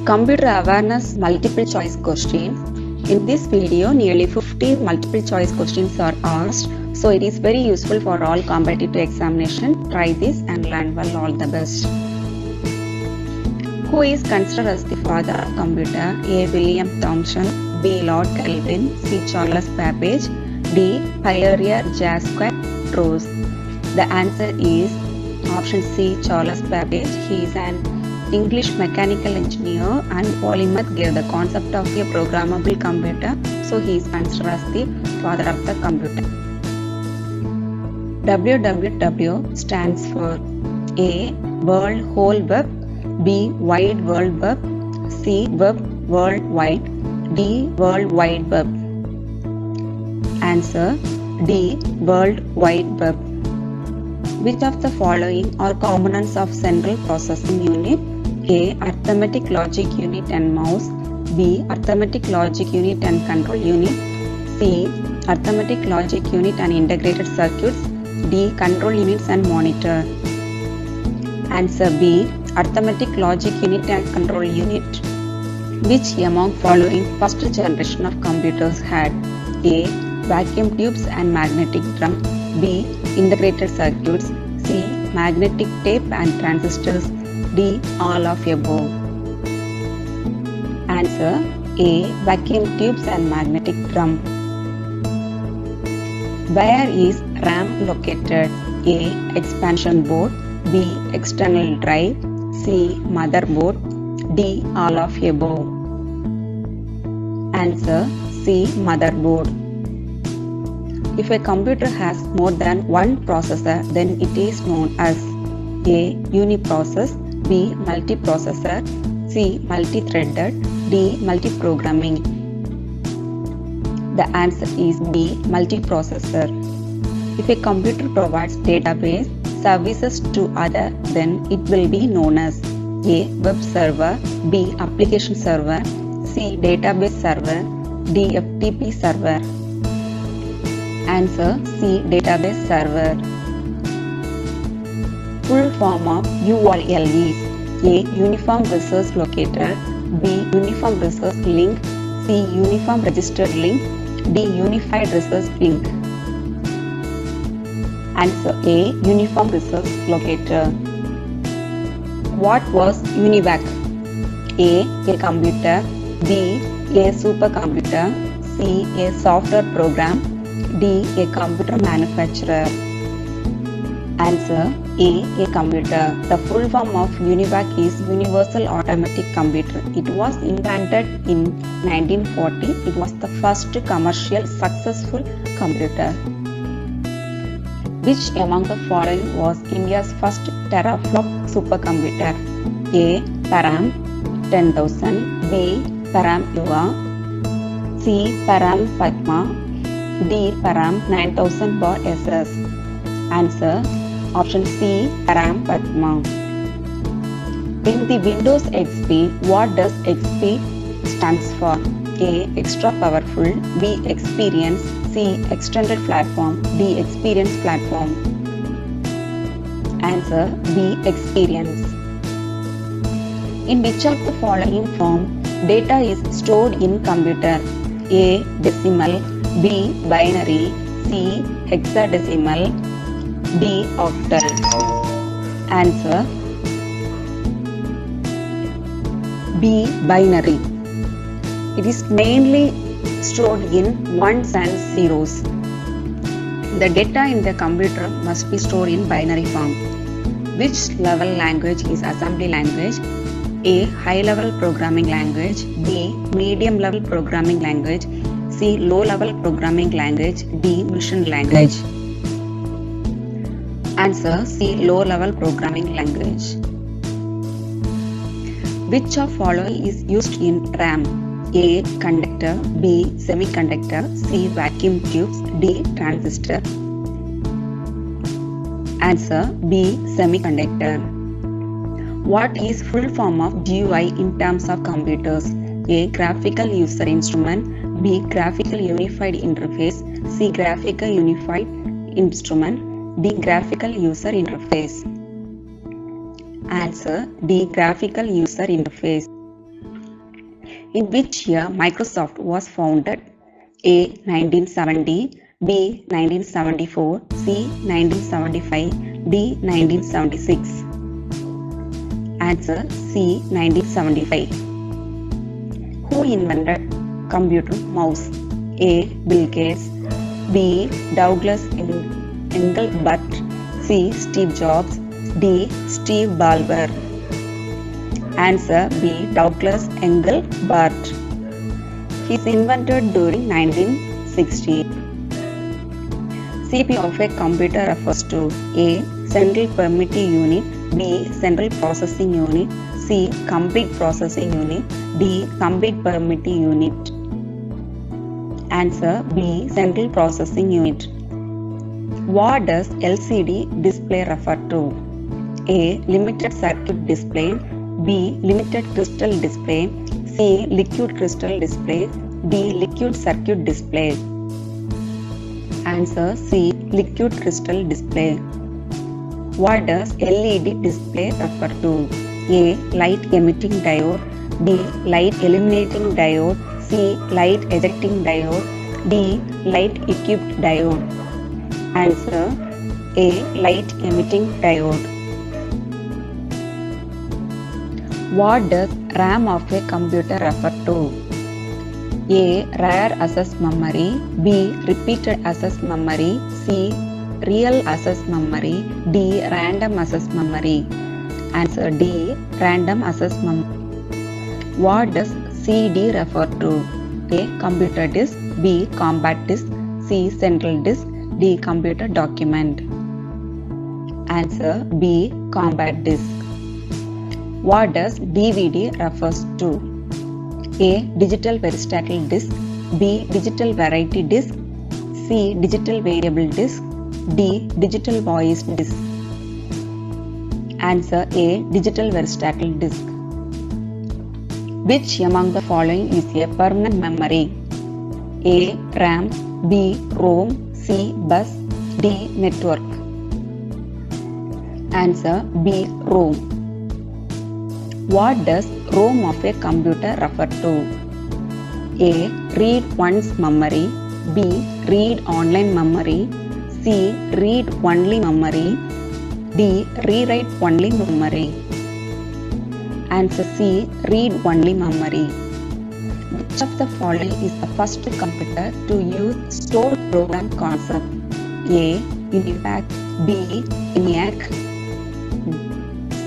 Computer awareness multiple choice questions. In this video, nearly 50 multiple choice questions are asked. So it is very useful for all competitive examination. Try this and learn well. All the best. Who is considered as the father of computer? A. William Thomson, B. Lord Kelvin, C. Charles Babbage, D. Pierre Jacques Rose. The answer is option C. Charles Babbage. He is an English mechanical engineer and polymath, gave the concept of a programmable computer. So he is considered as the father of the computer. WWW stands for A. World Whole Web, B. Wide World Web, C. Web Worldwide, D. World Wide Web. Answer D. World Wide Web. Which of the following are components of central processing unit? A. Arithmetic logic unit and mouse, B. Arithmetic logic unit and control unit, C. Arithmetic logic unit and integrated circuits, D. Control units and monitor. Answer B. Arithmetic logic unit and control unit. Which among following first generation of computers had? A. Vacuum tubes and magnetic drum, B. Integrated circuits, C. Magnetic tape and transistors, D. All of above. Answer A. Vacuum tubes and magnetic drum. Where is RAM located? A. Expansion board, B. External drive, C. Motherboard, D. All of above. Answer C. Motherboard. If a computer has more than one processor, then it is known as A. Uniprocess, B. Multiprocessor, C. Multi-threaded, D. Multiprogramming. The answer is B. Multiprocessor. If a computer provides database services to other, then it will be known as A. Web server, B. Application server, C. Database server, D. FTP server. Answer C. Database server. Full form of URL is A. Uniform Resource Locator, B. Uniform Resource Link, C. Uniform Registered Link, D. Unified Resource Link. Answer A. Uniform Resource Locator. What was UNIVAC? A computer, B. A supercomputer, C. A software program, D. A computer manufacturer. Answer A computer. The full form of UNIVAC is Universal Automatic Computer. It was invented in 1940. It was the first commercial successful computer. Which among the following was India's first teraflop supercomputer? A. Param 10,000, B. Param Yuva, C. Param Padma, D. Param 9000 bar SS. Answer option C. Param Padma. In the Windows XP, what does XP stands for? A. Extra powerful, B. Experience, C. Extended platform, D. Experience platform. Answer B. Experience. In which of the following form data is stored in computer? A. Decimal, B. Binary, C. Hexadecimal, D. Octal. Answer B. Binary. It is mainly stored in ones and zeros. The data in the computer must be stored in binary form. Which level language is assembly language? A. High-level programming language, B. Medium-level programming language, C. Low-level programming language, D. Mission language. Answer C. Low-level programming language. Which of following is used in RAM? A. Conductor, B. Semiconductor, C. Vacuum tubes, D. Transistor. Answer B. Semiconductor. What is full form of GUI in terms of computers? A. Graphical User Instrument, B. Graphical Unified Interface, C. Graphical Unified Instrument, D. Graphical User Interface. Answer D. Graphical User Interface. In which year Microsoft was founded? A. 1970, B. 1974, C. 1975, D. 1976. Answer C. 1975. Who invented computer mouse? A. Bill Gates, B. Douglas Engelbart, C. Steve Jobs, D. Steve Ballmer. Answer B. Douglas Engelbart. He is invented during 1960. CPU of a computer refers to A. Central Permitting Unit, B. Central Processing Unit, C. Complete Processing Unit, D. Complete Permitting Unit. Answer B. Central Processing Unit. What does LCD display refer to? A. Limited circuit display, B. Limited crystal display, C. Liquid crystal display, D. Liquid circuit display. Answer C. Liquid crystal display. What does LED display refer to? A. Light emitting diode, B. Light eliminating diode, C. Light ejecting diode, D. Light equipped diode. Answer A. Light emitting diode. What does RAM of a computer refer to? A. Rare access memory, B. Repeated access memory, C. Real access memory, D. Random access memory. Answer D. Random access memory. What does CD refer to? A. Computer disk, B. Compact disk, C. Central disk, D. Computer document. Answer B. Compact disk. What does DVD refers to? A. Digital veristatile disk, B. Digital variety disk, C. Digital variable disk, D. Digital voice disk. Answer A. Digital versatile disk. Which among the following is a permanent memory? A. RAM, B. ROM, C. Bus, D. Network. Answer B. ROM. What does ROM of a computer refer to? A. Read once memory, B. Read online memory, C. Read only memory, D. Rewrite only memory. Answer C. Read only memory. Which of the following is the first computer to use stored program concept? A. UNIVAC, B. ENIAC,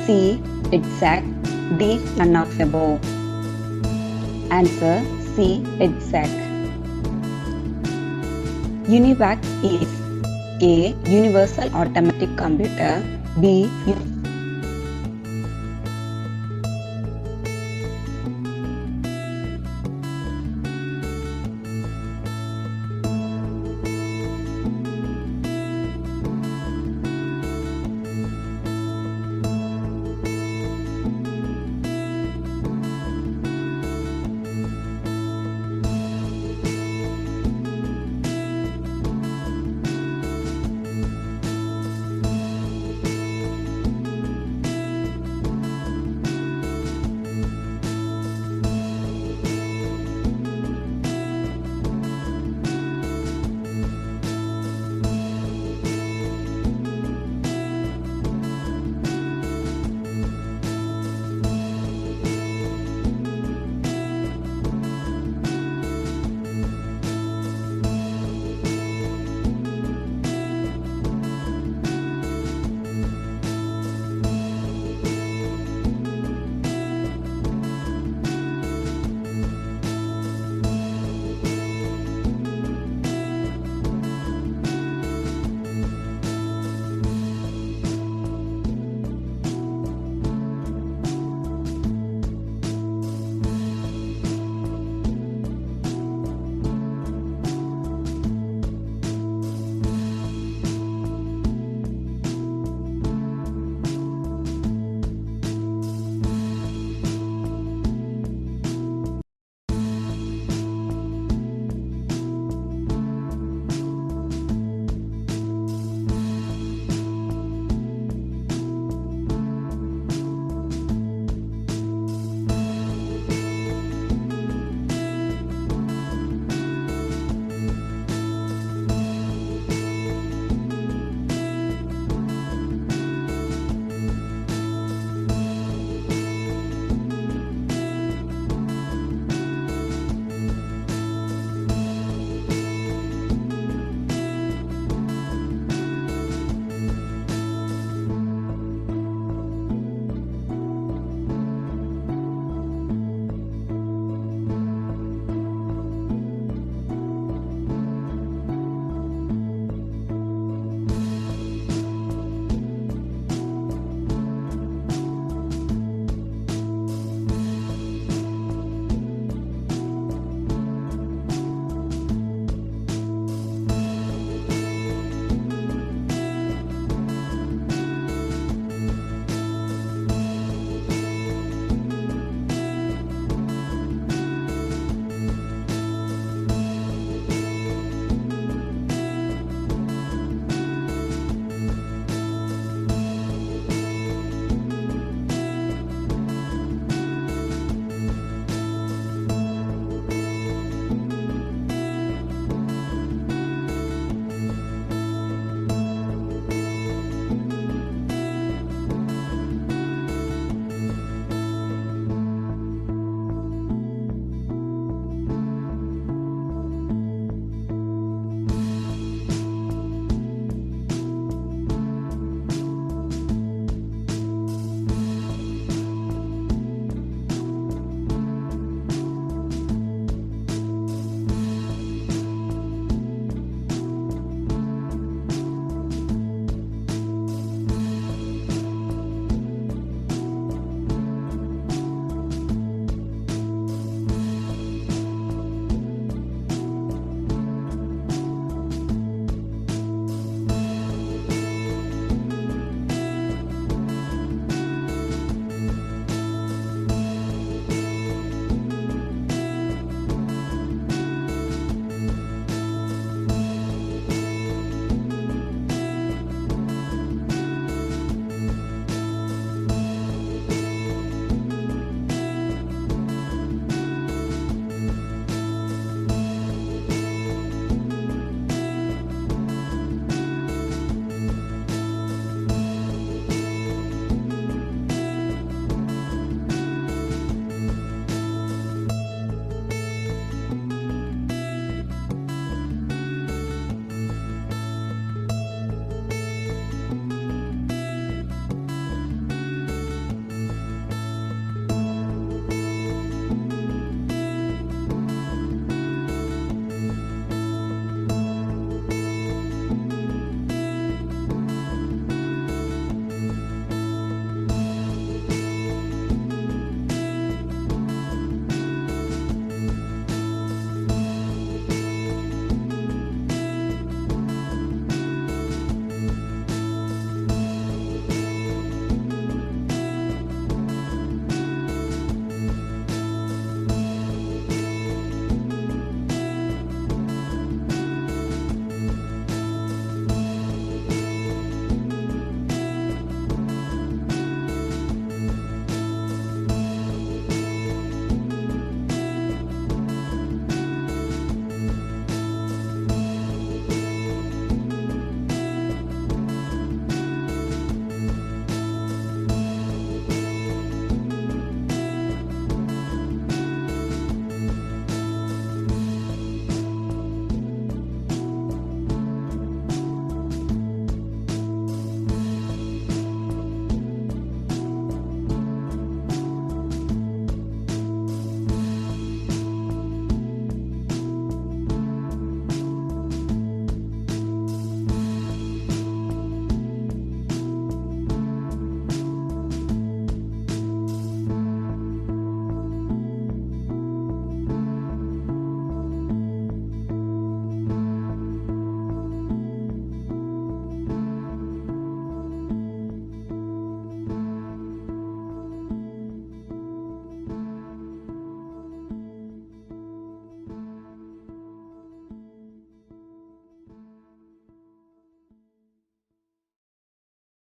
C. EDSAC, D. None of above. Answer C. EDSAC. UNIVAC is A. Universal Automatic Computer, B.